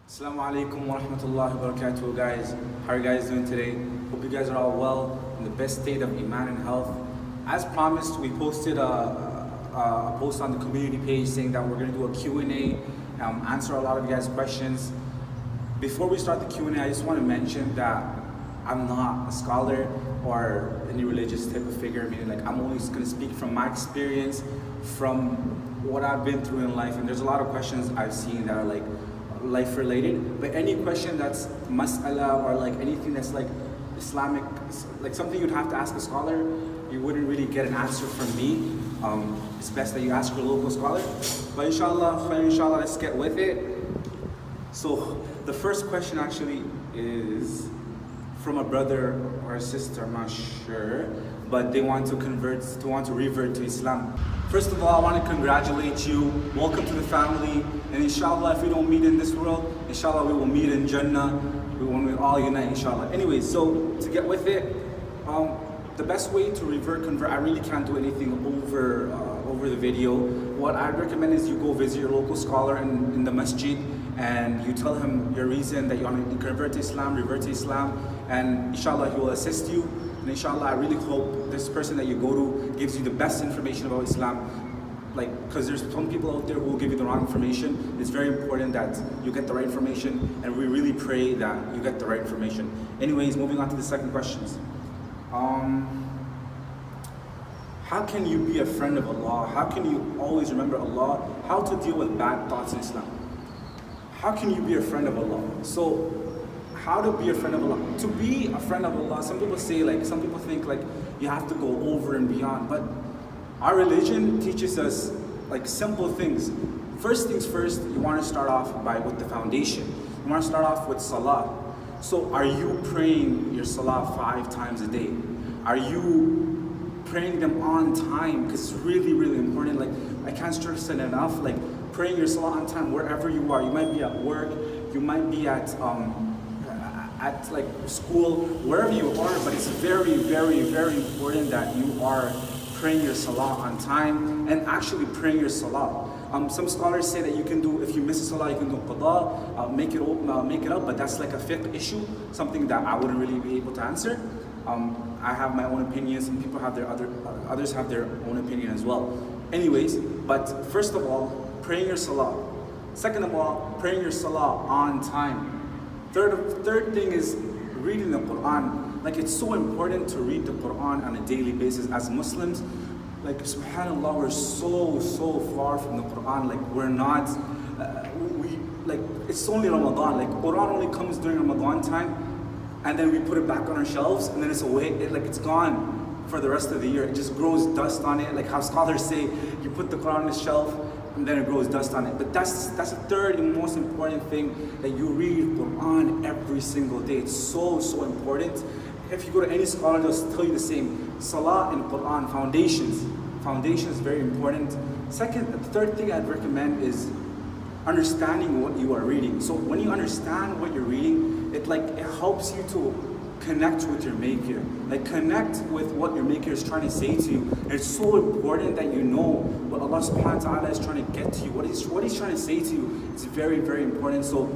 Assalamu alaikum wa rahmatullahi wa barakatuh, guys. How are you guys doing today? Hope you guys are all well, in the best state of iman and health. As promised, we posted a post on the community page saying that we're going to do a Q&A, answer a lot of you guys' questions. Before we start the Q&A, I just want to mention that I'm not a scholar or any religious type of figure, meaning like I'm only going to speak from my experience, from what I've been through in life. And there's a lot of questions I've seen that are like life related, but any question that's mas'ala or like anything that's like Islamic, like something you'd have to ask a scholar, you wouldn't really get an answer from me. It's best that you ask your local scholar. But inshallah, let's get with it. So the first question actually is from a brother or a sister, I'm not sure, but they want to revert to Islam. First of all, I want to congratulate you. Welcome to the family. And inshallah, if we don't meet in this world, inshallah, we will meet in Jannah when we all unite, inshallah. Anyway, so to get with it, the best way to convert, I really can't do anything over the video. What I'd recommend is you go visit your local scholar in the masjid, and you tell him your reason that you want to revert to Islam, and inshallah, he will assist you. And inshallah, I really hope this person that you go to gives you the best information about Islam. Like, because there's some people out there who will give you the wrong information. It's very important that you get the right information, and we really pray that you get the right information. Anyways, moving on to the second questions. How can you be a friend of Allah? How can you always remember Allah? How to deal with bad thoughts in Islam? How can you be a friend of Allah? So, how to be a friend of Allah? To be a friend of Allah, some people think like you have to go over and beyond, but our religion teaches us like simple things. First things first, you want to start off with the foundation. You want to start off with salah. So are you praying your salah 5 times a day? Are you praying them on time? Because it's really, really important. Like, I can't stress it enough. Like, praying your salah on time wherever you are. You might be at work, you might be at like school, wherever you are, but it's very, very, very important that you are praying your salah on time and actually praying your salah. Some scholars say that you can do, if you miss a salah, you can do qada, make it up, but that's like a fiqh issue, something that I wouldn't really be able to answer. I have my own opinions, and people have others have their own opinion as well. Anyways, but first of all, praying your salah. Second of all, praying your salah on time. Third thing is reading the Quran. Like, it's so important to read the Quran on a daily basis. As Muslims, like, subhanAllah, we're so far from the Quran. Like, we're not, like, it's only Ramadan. Like, Quran only comes during Ramadan time, and then we put it back on our shelves, and then it's away, it's gone for the rest of the year. It just grows dust on it. Like how scholars say, you put the Quran on the shelf, and then it grows dust on it. But that's the third and most important thing, that you read Quran every single day. It's so important. If you go to any scholar, they'll tell you the same. Salah and Quran, foundations. Foundation is very important. The third thing I'd recommend is understanding what you are reading. So when you understand what you're reading, it helps you to connect with your Maker. Like, connect with what your Maker is trying to say to you. And it's so important that you know what Allah subhanahu wa ta'ala is trying to get to you, what He's trying to say to you. It's very, very important. So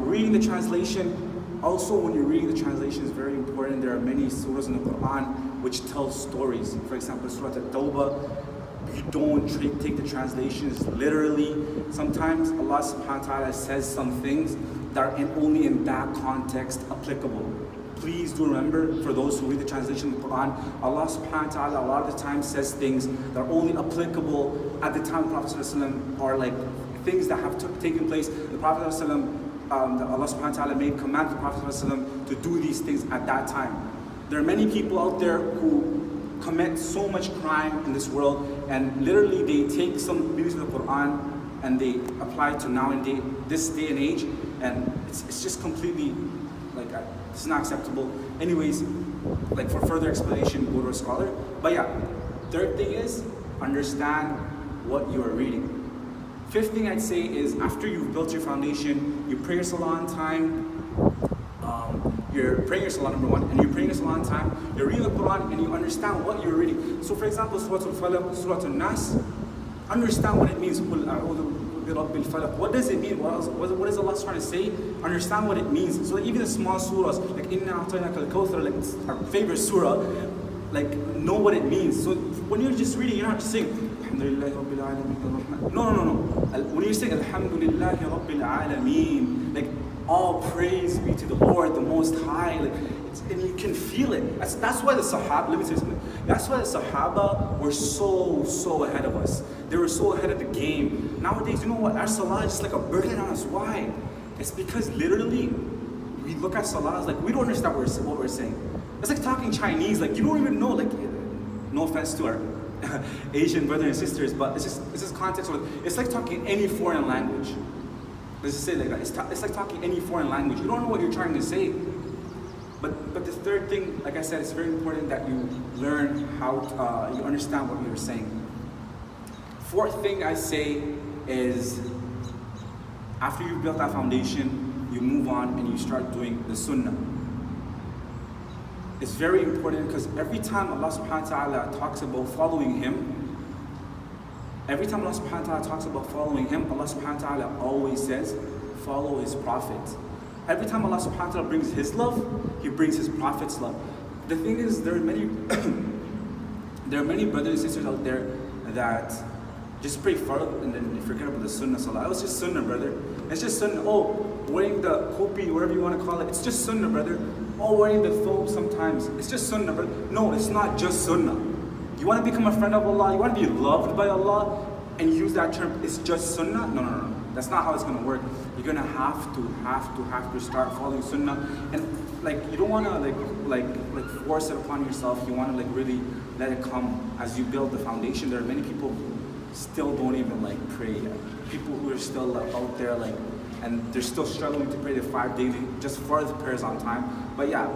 reading the translation, also when you're reading the translation, is very important. There are many surahs in the Quran which tell stories. For example, Surah At-Tawbah, you don't take the translations literally. Sometimes Allah subhanahu wa ta'ala says some things that are only in that context applicable. Please do remember, for those who read the translation of the Quran, Allah subhanahu wa ta'ala a lot of the time says things that are only applicable at the time of the Prophet ﷺ, or like things that have taken place. The Prophet ﷺ, Allah subhanahu wa ta'ala command the Prophet ﷺ to do these things at that time. There are many people out there who commit so much crime in this world, and literally they take some meanings of the Quran and they apply it to this day and age, and it's just completely it's not acceptable. Anyways, like, for further explanation, go to a scholar. But yeah, third thing is understand what you are reading. Fifth thing I'd say is, after you've built your foundation, you pray your salah on time. You're praying your salah, number one, and you're praying your salah on time. You're reading the Quran and you understand what you're reading. So for example, Surah Al-Falaq, Surah Al-Nas, understand what it means. برب الفلق. What does it mean? What is Allah trying to say? Understand what it means. So even the small surahs, like Inna A'tainaka al-Kawthar, like it's our favorite surah, like know what it means. So when you're just reading, you're not just saying Alhamdulillahi Rabbil Alameen. No. When you're saying Alhamdulillahi Rabbil Alameen, like all praise be to the Lord, the Most High, like and you can feel it. That's why the Sahaba, let me say something. That's why the Sahaba were so ahead of us. They were so ahead of the game. Nowadays, you know what? Our salah is just like a burden on us. Why? It's because literally, we look at salah as like, we don't understand what we're saying. It's like talking Chinese, like you don't even know, like, no offense to our Asian brothers and sisters, but it's just context of it. It's like talking any foreign language. Let's just say it like that. It's like talking any foreign language. You don't know what you're trying to say. But the third thing, like I said, it's very important that you learn how to, you understand what you're saying. Fourth thing I say is, after you've built that foundation, you move on and you start doing the sunnah. It's very important because every time Allah subhanahu wa ta'ala talks about following Him, every time Allah subhanahu wa ta'ala talks about following Him, Allah subhanahu wa ta'ala always says, follow His Prophet. Every time Allah subhanahu wa ta'ala brings His love, He brings His Prophet's love. The thing is, there are many brothers and sisters out there that just pray fard and then they forget about the sunnah salah. Oh, it's just sunnah, brother. It's just sunnah. Oh, wearing the kopi, whatever you want to call it, it's just sunnah, brother. Oh, wearing the thobe sometimes, it's just sunnah, brother. No, it's not just sunnah. You want to become a friend of Allah, you want to be loved by Allah, and use that term, it's just sunnah? No. That's not how it's going to work. You're going to have to start following sunnah. And like, you don't want to like force it upon yourself. You want to like really let it come as you build the foundation. There are many people who still don't even like pray yet. People who are still like, out there like, and they're still struggling to pray the 5 daily, just for the prayers on time. But yeah,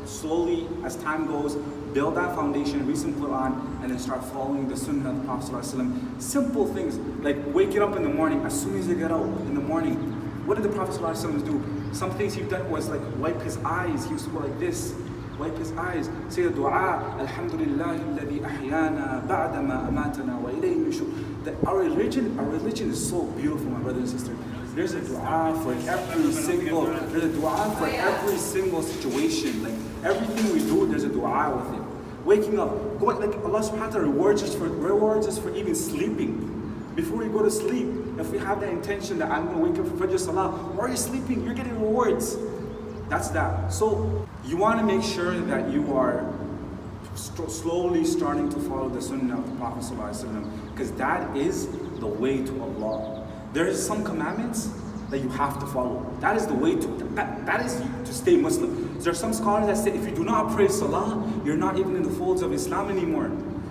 slowly as time goes, build that foundation, read some Quran, and then start following the Sunnah of the Prophet ﷺ. Simple things like waking up in the morning. As soon as you get out in the morning, what did the Prophet ﷺ do? Some things he done was like wipe his eyes. He used to go like this, wipe his eyes, say the dua, Alhamdulillah alladhi ahyana ba'dama amatana wa ilayhi nushur. Our religion is so beautiful, my brothers and sisters. There's a dua for every single situation. Like everything we do, there's a dua with it. Waking up, going, like Allah subhanahu wa ta'ala rewards us for even sleeping. Before we go to sleep, if we have that intention that I'm going to wake up for Fajr Salah, while you're sleeping, you're getting rewards. That's that. So you want to make sure that you are slowly starting to follow the Sunnah of the Prophet ﷺ, because that is the way to Allah. There is some commandments that you have to follow. That is the way to, that is to stay Muslim. There are some scholars that say if you do not pray Salah, you're not even in the folds of Islam anymore.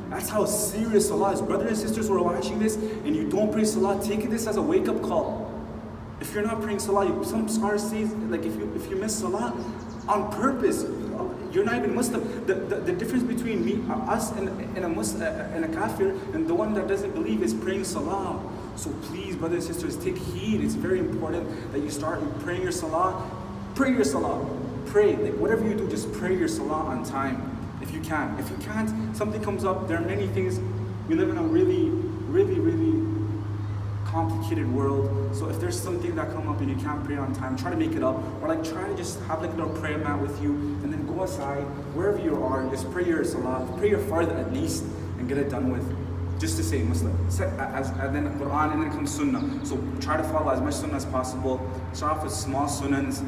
That's how serious Salah is. Brothers and sisters who are watching this and you don't pray Salah, take this as a wake-up call. If you're not praying Salah, some scholars say like if you miss Salah on purpose, you're not even Muslim. The difference between us and a kafir and the one that doesn't believe is praying Salah. So please, brothers and sisters, take heed. It's very important that you start praying your Salah. Pray your Salah. Pray. Like whatever you do, just pray your Salah on time. If you can. If you can't, something comes up. There are many things. We live in a really complicated world. So if there's something that come up and you can't pray on time, try to make it up. Or like try to just have like a little prayer mat with you and then go aside, wherever you are, just pray your Salah, pray your fard at least and get it done with. Just to say Muslim. And then Quran and then comes Sunnah. So try to follow as much Sunnah as possible. Start off with small Sunnahs.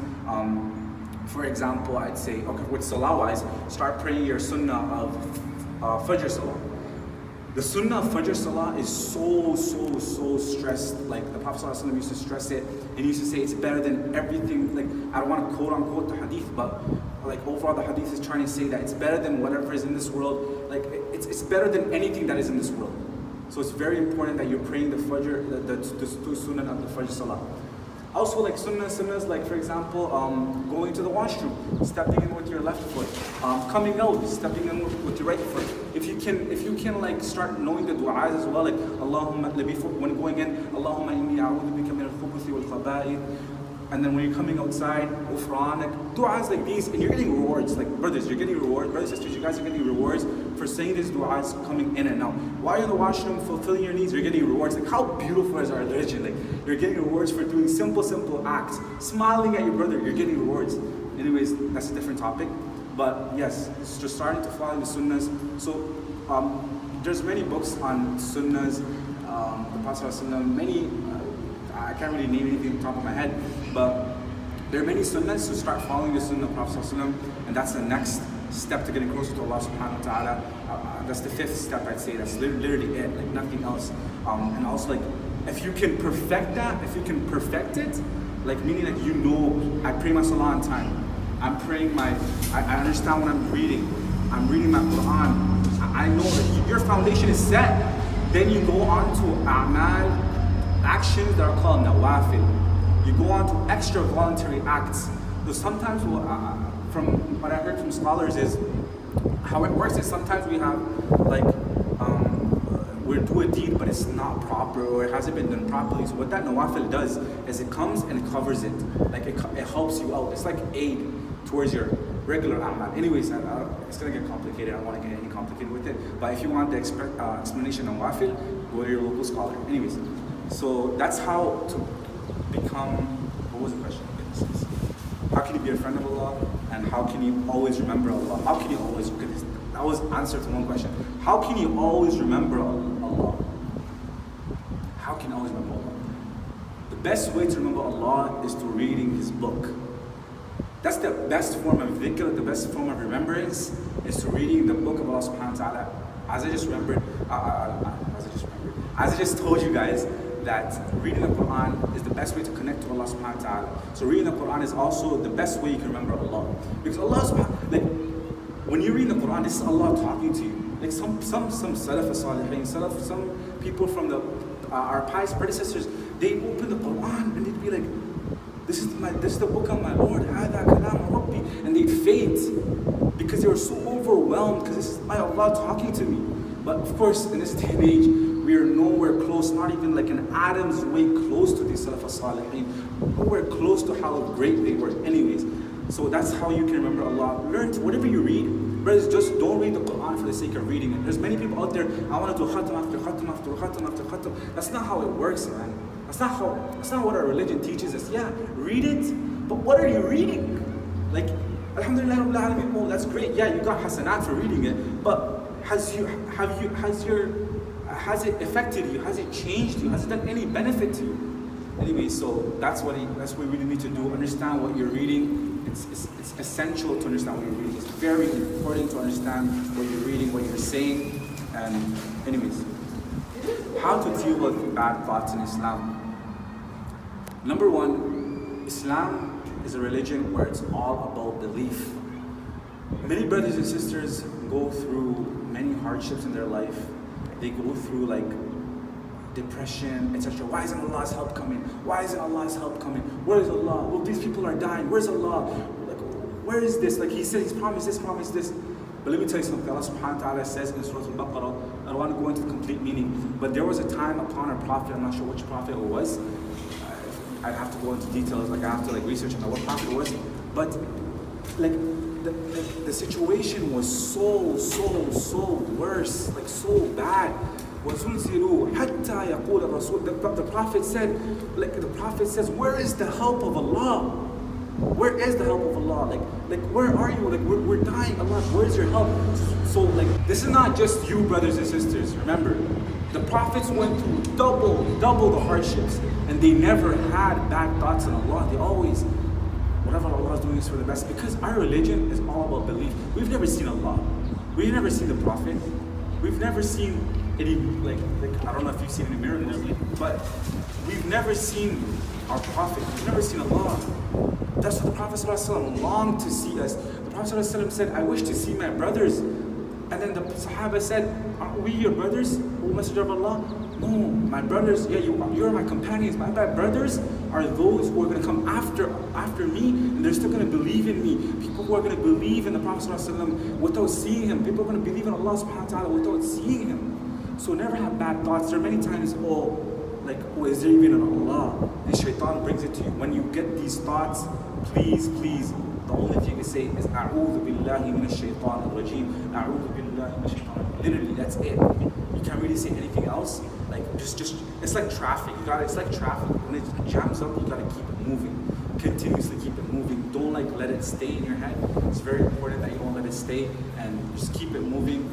For example, I'd say, okay, with Salah wise, start praying your Sunnah of Fajr Salah. The Sunnah of Fajr Salah is so stressed. Like the Prophet ﷺ used to stress it, and he used to say it's better than everything. Like I don't want to quote unquote the hadith, but like overall the hadith is trying to say that it's better than whatever is in this world. Like it's better than anything that is in this world. So it's very important that you're praying the Fajr, the Sunnah of the Fajr Salah. Also, like sunnahs, like for example, going to the washroom, stepping in with your left foot, coming out, stepping in with your right foot. If you can like start knowing the du'as as well, like Allahumma, when going in, Allahumma inni a'udhu bika min al-khubuthi wal-khaba'ith. And then when you're coming outside, ghufranak, du'as like these, and you're getting rewards. Like brothers, you're getting rewards. Brothers, sisters, you guys are getting rewards for saying these du'as coming in and out. While you're in the washroom fulfilling your needs, you're getting rewards. Like how beautiful is our religion? Like you're getting rewards for doing simple acts. Smiling at your brother, you're getting rewards. Anyways, that's a different topic. But yes, it's just starting to follow the sunnahs. So there's many books on sunnahs, the Prophet ﷺ, many, I can't really name anything on the top of my head, but there are many sunnahs, so start following the sunnah of the Prophet ﷺ, and that's the next step to getting closer to Allah subhanahu wa ta'ala. That's the fifth step, I'd say. That's literally it, like nothing else. And also, like, if you can perfect that, if you can perfect it, like meaning like you know, I pray my salah on time. I'm praying I understand what I'm reading. I'm reading my Quran. I know that your foundation is set. Then you go on to a'mal, actions that are called nawafil. You go on to extra voluntary acts. So sometimes, from what I heard from scholars is, how it works is sometimes we have like, we do a deed but it's not proper or it hasn't been done properly. So what that nawafil does is it comes and it covers it. Like it helps you out. It's like aid towards your regular amal. Anyways, it's gonna get complicated. I don't want to get any complicated with it. But if you want the explanation on nawafil, go to your local scholar. Anyways, so that's how to become. What was the question? How can you be a friend of Allah, and how can you always remember Allah? How can you always? That was answer to one question. How can you always remember Allah? How can you always remember Allah? The best way to remember Allah is through reading His book. That's the best form of dhikr, the best form of remembrance is to reading the book of Allah subhanahu wa ta'ala. As I just told you guys that reading the Quran is the best way to connect to Allah subhanahu wa ta'ala. So reading the Quran is also the best way you can remember Allah. Because Allah subhanahu, like when you read the Quran, this is Allah talking to you. Like some salaf as-salihin, some people from our pious predecessors, they open the Quran and they'd be like, this is the book of my Lord, hada kalam Rabbi, and they'd faint because they were so overwhelmed because this is my Allah talking to me. But of course, in this day and age, we are nowhere close, not even like an atom's way close to these Salaf as-Salihin, nowhere close to how great they were. Anyways, so that's how you can remember Allah. Learn whatever you read, brothers, just don't read the Quran for the sake of reading it. There's many people out there, I want to do khatam after khatam after khatam after khatam. That's not how it works, man. That's not what our religion teaches us. Yeah, read it, but what are you reading? Like, alhamdulillah, rabbil alameen, oh, that's great. Yeah, you got hasanat for reading it, but has it affected you? Has it changed you? Has it done any benefit to you? Anyway, so that's what we really need to do. Understand what you're reading. It's essential to understand what you're reading. It's very important to understand what you're reading, what you're saying. And anyways, how to deal with bad thoughts in Islam. Number one, Islam is a religion where it's all about belief. Many brothers and sisters go through many hardships in their life. They go through like depression, etc. Why isn't Allah's help coming? Why isn't Allah's help coming? Where is Allah? Well, these people are dying. Where's Allah? Like, where is this? Like He said, He's promised this, promised this. But let me tell you something. Allah subhanahu wa ta'ala says in Surah Al-Baqarah, I don't want to go into the complete meaning, but there was a time upon our prophet, I'm not sure which prophet it was. I'd have to go into details, like I have to research on what prophet it was. But like the situation was so worse, like so bad. The prophet said, where is the help of Allah? Where is the help of Allah? Like where are you? Like we're dying. Allah, where is your help? So like this is not just you, brothers and sisters. Remember, the prophets went through double the hardships, and they never had bad thoughts on Allah. They always, whatever Allah is doing is for the best, because our religion is all about belief. We've never seen Allah. We've never seen the Prophet. We've never seen any, like I don't know if you've seen any miracles, but we've never seen our Prophet. We've never seen Allah. That's what the Prophet ﷺ longed to see us. The Prophet ﷺ said, I wish to see my brothers. And then the Sahaba said, aren't we your brothers, O Messenger of Allah? No, my brothers, yeah, you're my companions. My brothers are those who are going to come after me, and they're still going to believe in me. People who are going to believe in the Prophet ﷺ without seeing him. People are going to believe in Allah subhanahu wa ta'ala without seeing him. So never have bad thoughts. There are many times, is there even an Allah? And shaitan brings it to you. When you get these thoughts, please, the only thing you say is, A'udhu billahi minash shaitan al-rajim. A'udhu billahi minash shaitan Literally, that's it. You can't really say anything else. Like just it's like traffic. It's like traffic. When it jams up, you gotta keep it moving. Continuously keep it moving. Don't like let it stay in your head. It's very important that you don't let it stay and just keep it moving.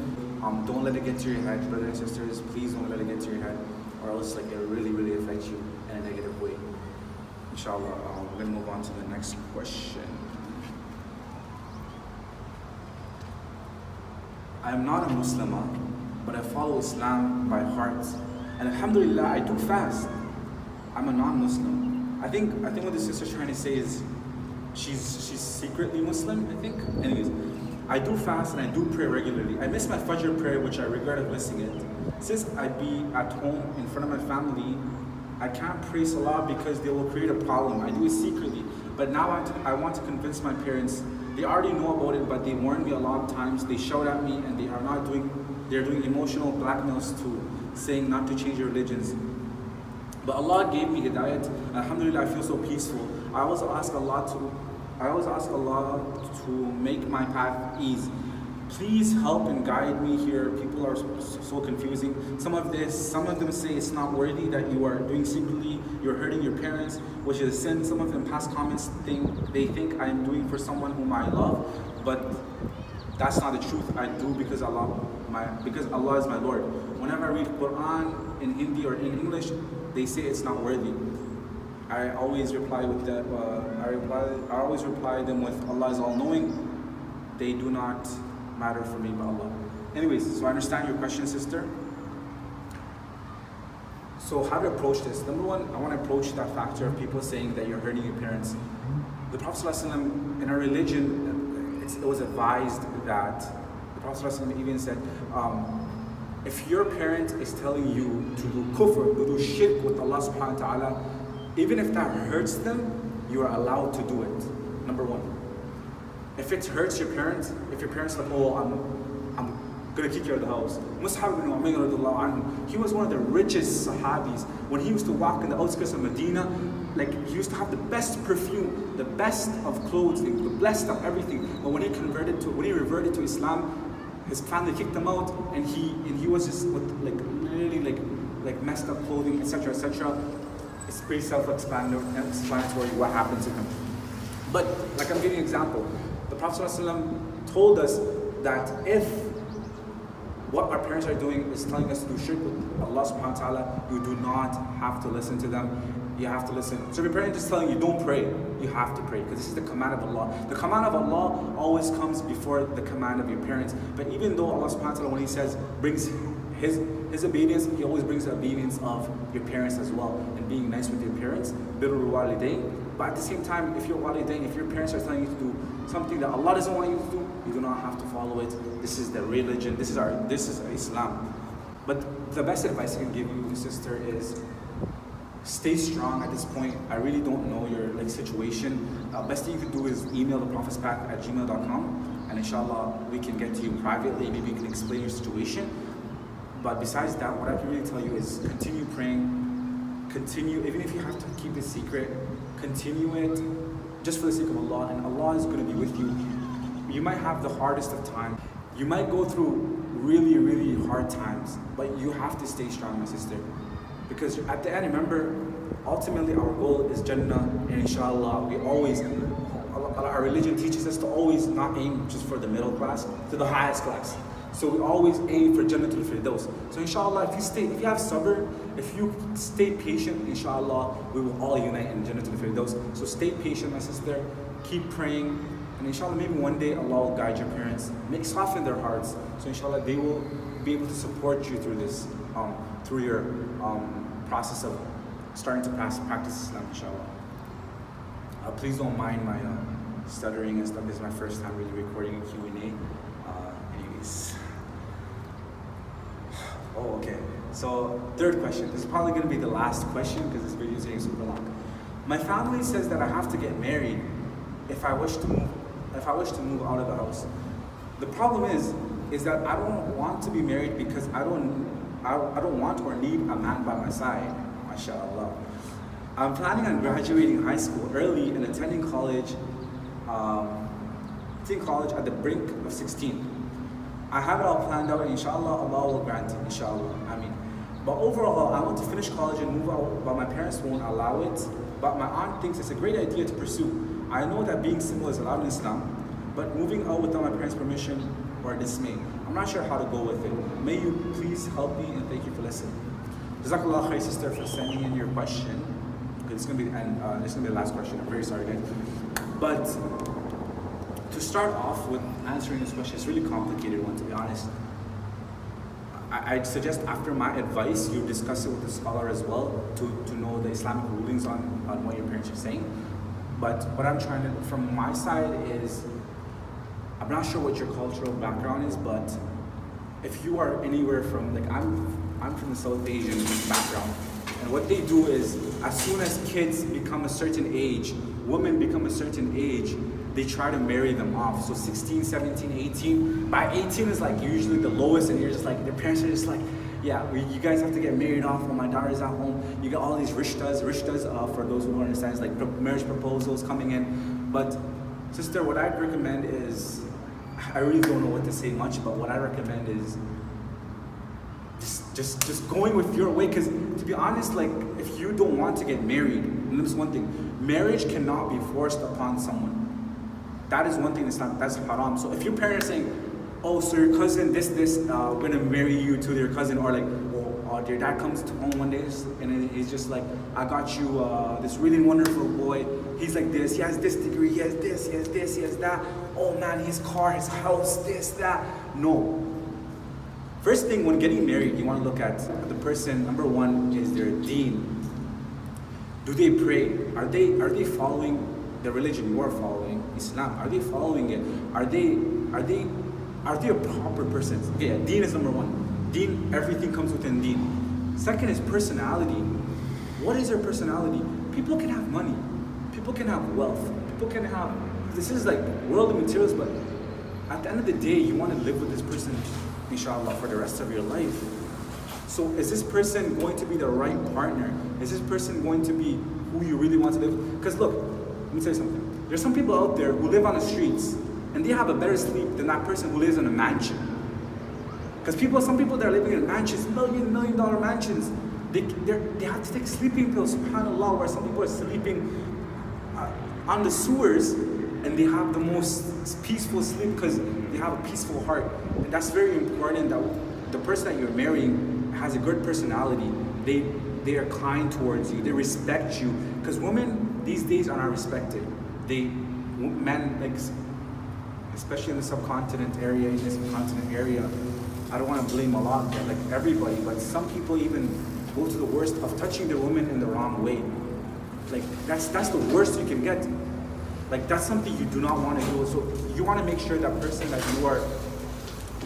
Don't let it get to your head, brothers and sisters. Please don't let it get to your head, or else like it really, really affects you in a negative way. Inshallah, we're gonna move on to the next question. I am not a Muslimah, but I follow Islam by heart, and alhamdulillah, I do fast. I'm a non-Muslim. I think what the sister's trying to say is she's secretly Muslim, I think. Anyways, I do fast and I do pray regularly. I miss my Fajr prayer, which I regretted missing it. Since I be at home in front of my family, I can't pray Salah because they will create a problem. I do it secretly, but now I want to convince my parents. They already know about it, but they warn me a lot of times. They shout at me, and they're doing emotional blackmails too, saying not to change your religions. But Allah gave me hidayat. Alhamdulillah, I feel so peaceful. I always ask Allah to make my path easy. Please help and guide me here. People are so confusing. Some of them say it's not worthy that you are doing secretly. You're hurting your parents, which is a sin. Some of them past comments they think I am doing for someone whom I love, but that's not the truth. I do because Allah is my Lord. Whenever I read Quran in Hindi or in English, they say it's not worthy. I always reply with that. I always reply them with Allah is all-knowing. They do not matter for me but Allah. Anyways, so I understand your question, sister. So how to approach this? Number one, I want to approach that factor of people saying that you're hurting your parents. The Prophet ﷺ, in our religion, it was advised that the Prophet ﷺ even said, if your parent is telling you to do kufr, to do shirk with Allah subhanahu wa ta'ala, even if that hurts them, you are allowed to do it. Number one. If it hurts your parents, if your parents are like, oh, I'm gonna kick you out of the house. Mus'ab ibn Umayr, he was one of the richest Sahabis. When he used to walk in the outskirts of Medina, like he used to have the best perfume, the best of clothes, the best of everything. But when he reverted to Islam, his family kicked him out, and he was just with like messed up clothing, etc., etc. It's pretty self-explanatory what happened to him. But like I'm giving an example. The Prophet ﷺ told us that if what our parents are doing is telling us to do shirk with Allah subhanahu wa ta'ala, you do not have to listen to them. You have to listen. So if your parent is telling you don't pray, you have to pray, because this is the command of Allah. The command of Allah always comes before the command of your parents. But even though Allah subhanahu wa ta'ala, when He says brings His obedience, He always brings the obedience of your parents as well, and being nice with your parents. Birrul walidain. But at the same time, if your parents are telling you to do something that Allah doesn't want you to do, you do not have to follow it. This is the religion. This is Islam. But the best advice I can give you, sister, is stay strong at this point. I really don't know your situation. Best thing you can do is email the prophetpath@gmail.com, and inshallah we can get to you privately. Maybe you can explain your situation. But besides that, what I can really tell you is continue praying. Continue, even if you have to keep it secret, continue it just for the sake of Allah, and Allah is going to be with you. You might have the hardest of time. You might go through really, really hard times, but you have to stay strong, my sister. Because at the end, remember, ultimately our goal is Jannah, and inshallah, our religion teaches us to always not aim just for the middle class, to the highest class. So we always aim for Jannatul Firdaus. So inshallah, if you have sabr, if you stay patient, inshallah, we will all unite in Jannatul Firdaus. So stay patient, my sister. Keep praying, and inshallah, maybe one day Allah will guide your parents, soften their hearts. So inshallah, they will be able to support you through this, through your process of starting to practice Islam, inshallah. Please don't mind my stuttering and stuff. This is my first time really recording a Q&A. Anyways. Oh, okay. So, third question. This is probably going to be the last question because this video is getting super long. My family says that I have to get married if I wish to move out of the house. The problem is that I don't want to be married because I don't want or need a man by my side. MashaAllah. I'm planning on graduating high school early and attending college at the brink of 16. I have it all planned out, and inshallah, Allah will grant it, inshallah. I mean, but overall, I want to finish college and move out, but my parents won't allow it. But my aunt thinks it's a great idea to pursue. I know that being single is allowed in Islam, but moving out without my parents' permission or dismay, I'm not sure how to go with it. May you please help me, and thank you for listening. Jazakallah khair, sister, for sending in your question. It's gonna be the last question. I'm very sorry, guys. But to start off with answering this question, it's a really complicated one, to be honest. I'd suggest after my advice, you discuss it with the scholar as well to know the Islamic rulings on what your parents are saying. But what I'm trying to, from my side, is I'm not sure what your cultural background is, but if you are anywhere from, like I'm from the South Asian background, and what they do is, as soon as kids become a certain age, women become a certain age, they try to marry them off. So 16, 17, 18. By 18 is like usually the lowest, and you're just like, their parents are just like, yeah, you guys have to get married off when my daughter's at home. You got all these rishtas, for those who don't understand, is like marriage proposals coming in. But sister, what I'd recommend is, I really don't know what to say much, but what I recommend is just going with your way. Because to be honest, like, if you don't want to get married, and this is one thing, marriage cannot be forced upon someone. That is one thing that's haram. So if your parents are saying, oh, so your cousin, we're gonna marry you to your cousin, or like, oh, your dad comes to home one day and he's just like, I got you this really wonderful boy. He's like this, he has this degree, he has this, he has this, he has that. Oh man, his car, his house, this, that. No. First thing, when getting married, you want to look at the person. Number one is their deen. Do they pray? Are they following the religion you are following, Islam? Are they following it? Are they a proper person? Okay, deen is number one. Deen, everything comes within deen. Second is personality. What is their personality? People can have money. People can have wealth. People can have, this is like worldly materials, but at the end of the day, you want to live with this person, inshallah, for the rest of your life. So is this person going to be the right partner? Is this person going to be who you really want to live with? Because look, let me tell you something. There's some people out there who live on the streets and they have a better sleep than that person who lives in a mansion. Because some people that are living in mansions, million dollar mansions, they have to take sleeping pills, subhanAllah, where some people are sleeping on the sewers and they have the most peaceful sleep because they have a peaceful heart. And that's very important, that the person that you're marrying has a good personality. They are kind towards you, they respect you. Because women these days are not respected. Men, like, especially in the subcontinent area, I don't want to blame a lot, like everybody, but some people even go to the worst of touching their woman in the wrong way. Like, that's the worst you can get. Like, that's something you do not want to do. So you want to make sure that person that you are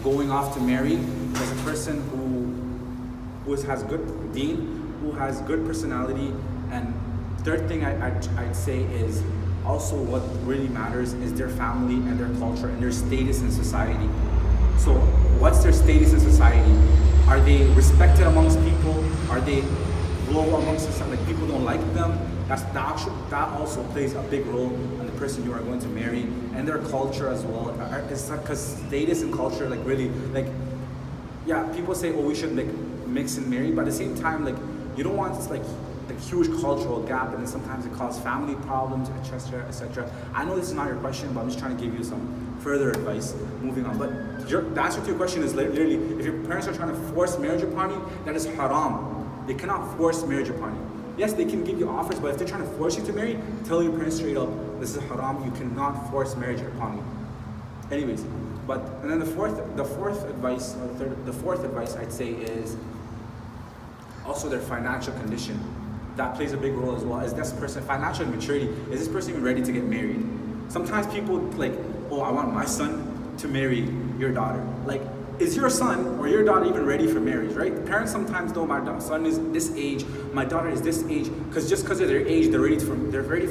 going off to marry is a person who has good deen, who has good personality. And third thing I'd say is also what really matters is their family and their culture and their status in society. So what's their status in society? Are they respected amongst people? Are they low amongst society? Like, people don't like them? That also plays a big role on the person you are going to marry, and their culture as well. It's because status and culture, like, really, like, yeah, people say, oh, we should like mix and marry, but at the same time, like, you don't want like huge cultural gap, and then sometimes it causes family problems, etc., etc. I know this is not your question, but I'm just trying to give you some further advice moving on. But the answer to your question is literally, if your parents are trying to force marriage upon you, that is haram. They cannot force marriage upon you. Yes, they can give you offers, but if they're trying to force you to marry, tell your parents straight up, this is haram, you cannot force marriage upon me. Anyways, and then the fourth advice I'd say is also their financial condition. That plays a big role as well. Is this person, financial maturity, is this person even ready to get married? Sometimes people like, oh, I want my son to marry your daughter. Like, is your son or your daughter even ready for marriage, right? Parents sometimes know my son is this age, my daughter is this age, just because of their age, they're ready for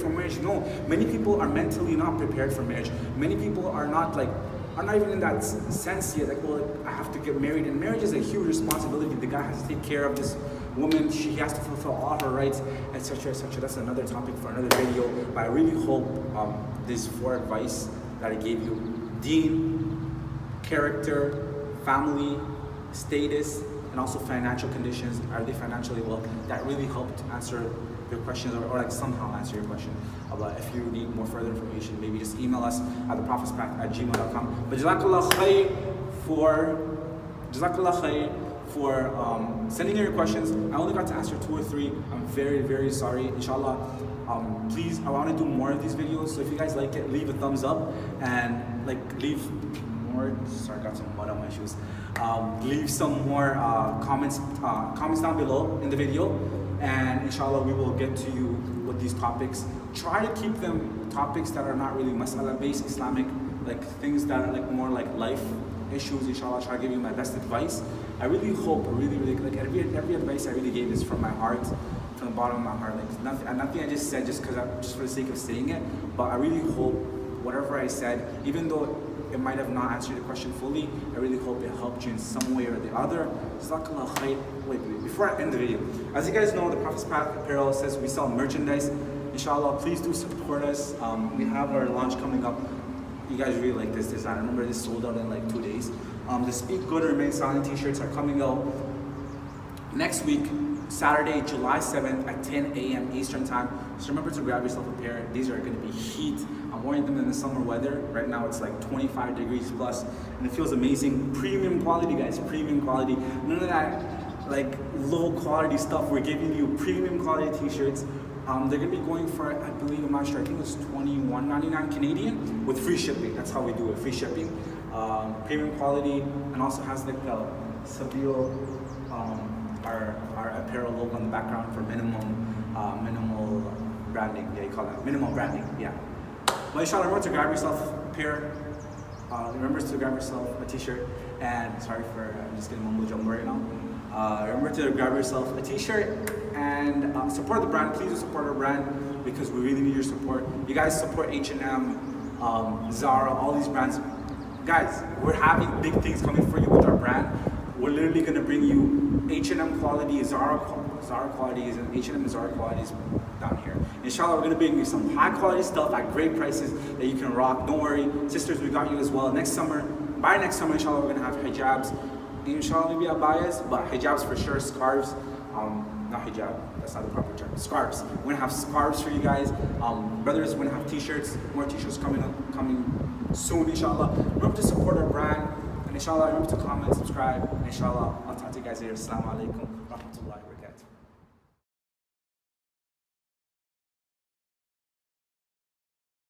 marriage. No, many people are mentally not prepared for marriage. Many people are not even in that sense yet, like, well, I have to get married. And marriage is a huge responsibility. The guy has to take care of this woman, he has to fulfill all her rights, etc., etc. That's another topic for another video. But I really hope these 4 advice that I gave you, deen, character, family, status, and also financial conditions. Are they financially well? That really helped answer your questions, or like somehow answer your question. But if you need more further information, maybe just email us at theprophet'spath@gmail.com. But Jazakallah khair for sending in your questions. I only got to answer 2 or 3. I'm very, very sorry. Inshallah, please, I want to do more of these videos. So if you guys like it, leave a thumbs up and like leave more. Sorry, I got some mud on my shoes. Leave some more comments down below in the video, and inshallah we will get to you with these topics. Try to keep them topics that are not really mas'ala based, Islamic, like things that are like more like life issues. Inshallah, I'll try to give you my best advice. I really hope, really like every advice I really gave is from my heart, from the bottom of my heart. Like nothing I just said just for the sake of saying it. But I really hope whatever I said, even though it might have not answered your question fully, I really hope it helped you in some way or the other. Jazakallah khair. Wait, before I end the video, as you guys know, the Prophet's Path Apparel says we sell merchandise. Inshallah, please do support us. We have our launch coming up. You guys really like this design. I remember this sold out in like 2 days. The Speak Good or Remain Silent t-shirts are coming out next week, Saturday, July 7th at 10 a.m. Eastern time. So remember to grab yourself a pair. These are going to be heat. I'm wearing them in the summer weather. Right now it's like 25 degrees plus, and it feels amazing. Premium quality, guys, premium quality. None of that like low quality stuff. We're giving you premium quality t-shirts. They're gonna be going for, I believe, I'm not sure, I think it's $21.99 Canadian with free shipping. That's how we do it, free shipping. Premium quality, and also has like the Savio, our apparel logo on the background for minimal branding. Yeah, you call that minimal branding. Yeah. But inshallah, remember to grab yourself a pair. Remember to grab yourself a t-shirt. And sorry for I'm just getting mumbo jumbo right now. Remember to grab yourself a t-shirt and support the brand. Please do support our brand because we really need your support. You guys support H&M, Zara, all these brands. Guys, we're having big things coming for you with our brand. We're literally going to bring you H&M quality, Zara qualities, and H&M and Zara qualities down here. Inshallah, we're going to bring you some high quality stuff at great prices that you can rock. Don't worry, sisters, we got you as well. Next summer, by next summer, inshallah, we're going to have hijabs. Inshallah, maybe abayas, but hijabs for sure, scarves. Not hijab, that's not the proper term. Scarves. We're gonna have scarves for you guys. Brothers, we're gonna have t-shirts, more t-shirts coming soon, inshallah. Remember to support our brand, and inshallah, remember to comment, subscribe, and inshallah, I'll talk to you guys later. Assalamu alaikum wa rahmatullahi wa barakatuh.